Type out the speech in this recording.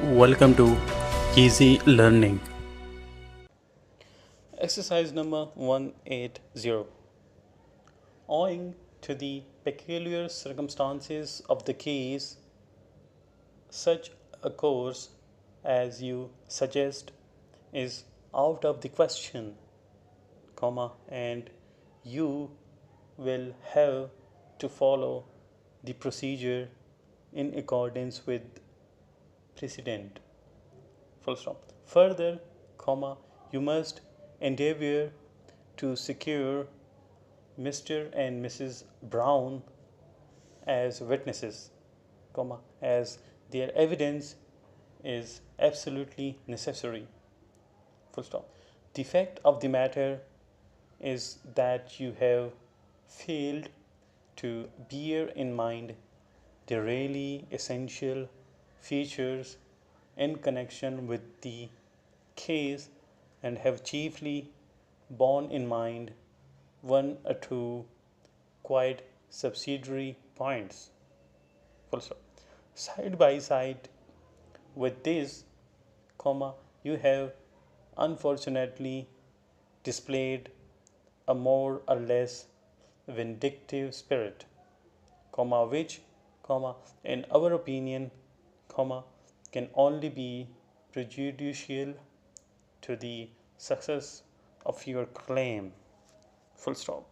Welcome to Easy Learning. Exercise number 180. Owing to the peculiar circumstances of the case, such a course as you suggest is out of the question, and you will have to follow the procedure in accordance with precedent. Full stop. Further, you must endeavor to secure Mr. and Mrs. Brown as witnesses, as their evidence is absolutely necessary. Full stop. The fact of the matter is that you have failed to bear in mind the really essential features in connection with the case and have chiefly borne in mind one or two quite subsidiary points. Full stop. Side by side with this, you have unfortunately displayed a more or less vindictive spirit, which, in our opinion, can only be prejudicial to the success of your claim. Full stop.